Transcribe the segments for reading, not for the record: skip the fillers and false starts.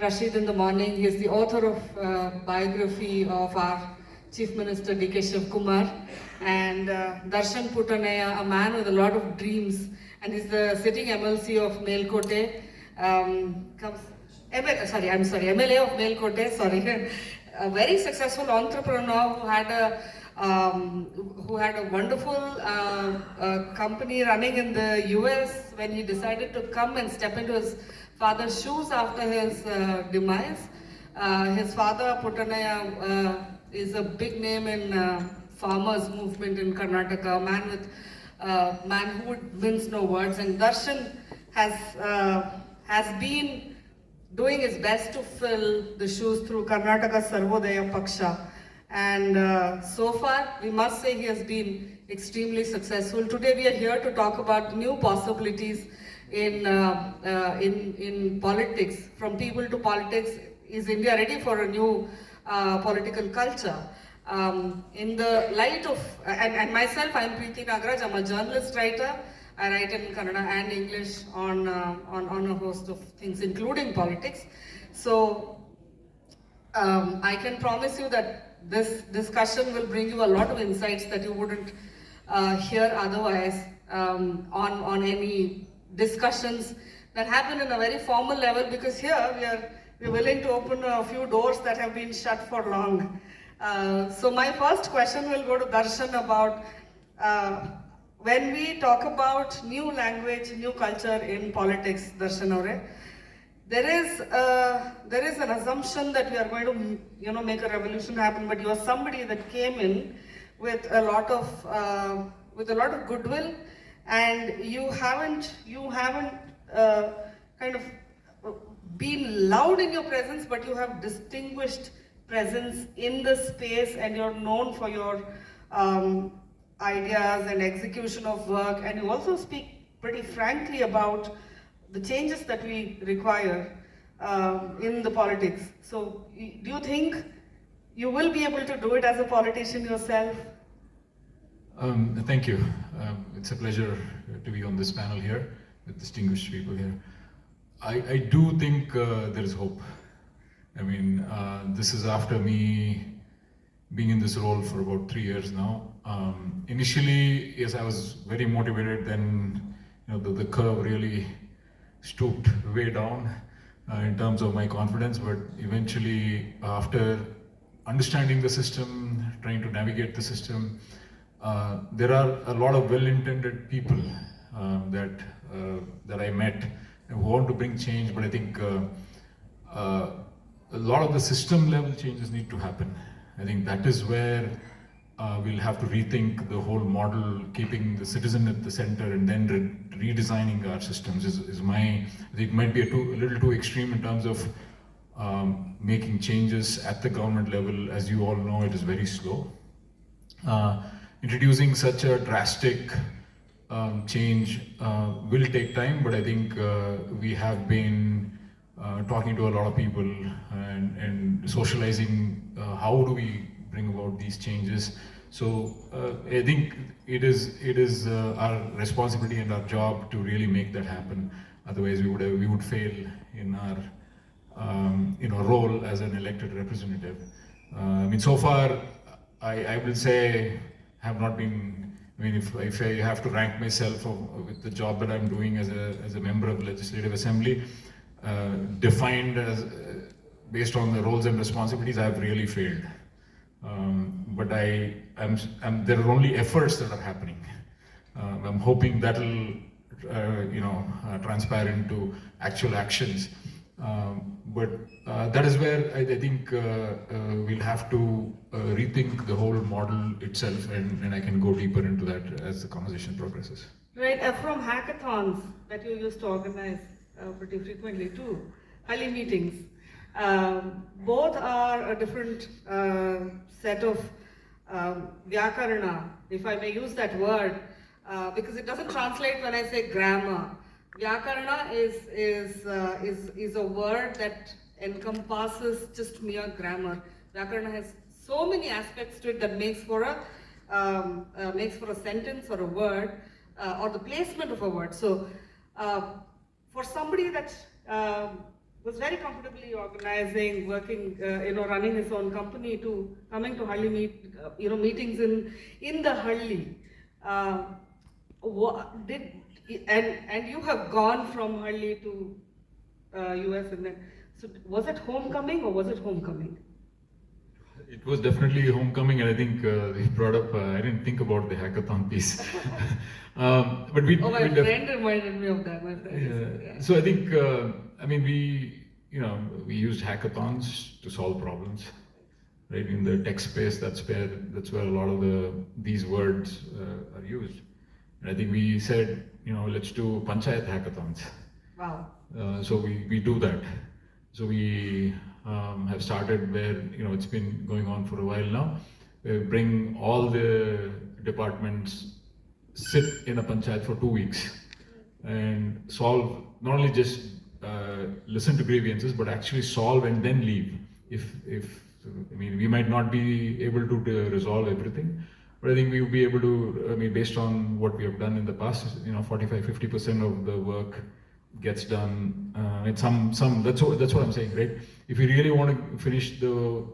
Rashid in the morning. He is the author of biography of our Chief Minister D.K. Shivkumar, and Darshan Puttanaya, a man with a lot of dreams, and he's the sitting MLC of Melkote. MLA of Melkote, sorry. A very successful entrepreneur who had a wonderful company running in the US when he decided to come and step into his father's shoes after his demise. His father, Puttanaya, is a big name in farmers movement in Karnataka, a man who would mince no words. And Darshan has been doing his best to fill the shoes through Karnataka Sarvodaya Paksha. And so far, we must say he has been extremely successful. Today we are here to talk about new possibilities in politics. From people to politics, is India ready for a new political culture? In the light of, and myself, I'm Preeti Nagaraj, I'm a journalist writer. I write in Kannada and English on a host of things, including politics. So I can promise you that this discussion will bring you a lot of insights that you wouldn't hear otherwise on any discussions that happen in a very formal level, because here we're willing to open a few doors that have been shut for long. So my first question will go to Darshan about when we talk about new language, new culture in politics, Darshan Aure, there is an assumption that we are going to make a revolution happen, but you are somebody that came in with a lot of goodwill, and you haven't kind of been loud in your presence, but you have distinguished presence in the space, and you're known for your ideas and execution of work, and you also speak pretty frankly about the changes that we require in the politics. So do you think you will be able to do it as a politician yourself? Thank you. It's a pleasure to be on this panel here with distinguished people here. I do think there is hope. I mean, this is after me being in this role for about 3 years now. Initially, yes, I was very motivated. Then, the curve really stooped way down in terms of my confidence. But eventually, after understanding the system, trying to navigate the system, there are a lot of well-intended people that I met who want to bring change. But I think a lot of the system level changes need to happen. I think that is where we'll have to rethink the whole model, keeping the citizen at the center, and then redesigning our systems I think it might be a little too extreme in terms of making changes at the government level. As you all know, it is very slow. Introducing such a drastic change will take time, but I think we have been talking to a lot of people and socializing how do we bring about these changes. So I think it is our responsibility and our job to really make that happen. Otherwise, we would fail in our role as an elected representative. I mean, so far, I will say have not been. I mean, if I have to rank myself with the job that I'm doing as a member of the Legislative Assembly, defined as based on the roles and responsibilities, I've really failed. But there are only efforts that are happening. I'm hoping that'll transpire into actual actions. But that is where I think we'll have to rethink the whole model itself, and I can go deeper into that as the conversation progresses. Right, from hackathons that you used to organize pretty frequently too, Hali meetings. Both are a different set of Vyakarana, if I may use that word, because it doesn't translate when I say grammar. Vyakarana is a word that encompasses just mere grammar. Vyakarana has so many aspects to it that makes for a sentence or a word, or the placement of a word. So for somebody that was very comfortably organizing, working, running his own company to coming to Halli meetings in the Halli. What did and you have gone from Halli to US and then, so was it homecoming or was it homecoming? It was definitely homecoming, and I think you brought up. I didn't think about the hackathon piece, but we. Oh, my we friend reminded me of that. My friend. Yeah. So I think, I mean, we used hackathons to solve problems, right? In the tech space, that's where a lot of these words are used. And I think we said, let's do panchayat hackathons. Wow. So we do that. So we have started where, it's been going on for a while now. We bring all the departments, sit in a panchayat for 2 weeks and solve, not only just listen to grievances, but actually solve and then leave. We might not be able to resolve everything, but I think we will be able to, based on what we have done in the past, 45-50% of the work gets done. And that's what I'm saying, right? If we really want to finish the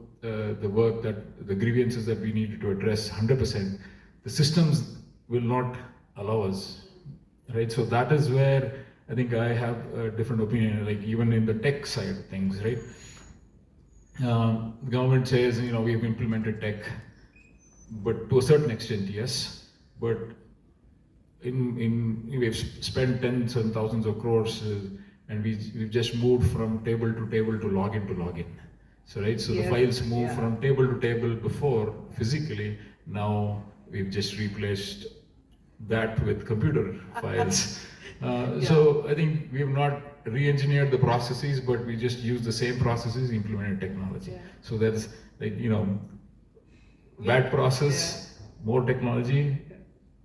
work, the grievances that we need to address 100%, the systems will not allow us, right? So that is where I think I have a different opinion, like even in the tech side of things, right? The government says, we've implemented tech, but to a certain extent, yes. But we've spent tens and thousands of crores, and we've just moved from table to table to login to login. So right, so the files move from table to table before physically. Now we've just replaced that with computer files. So I think we have not re-engineered the processes, but we just use the same processes, implemented technology. So that's like, bad process, more technology,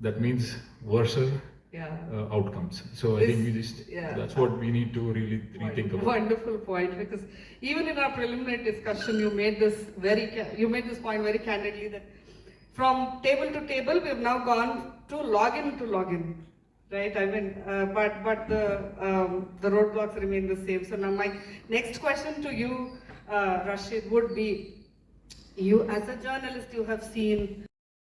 that means worse outcomes. So I think that's what we need to really rethink about. Wonderful point, because even in our preliminary discussion, you made this point very candidly, that from table to table, we have now gone to login, right? I mean, but the roadblocks remain the same. So now my next question to you, Rashid, would be, you as a journalist, you have seen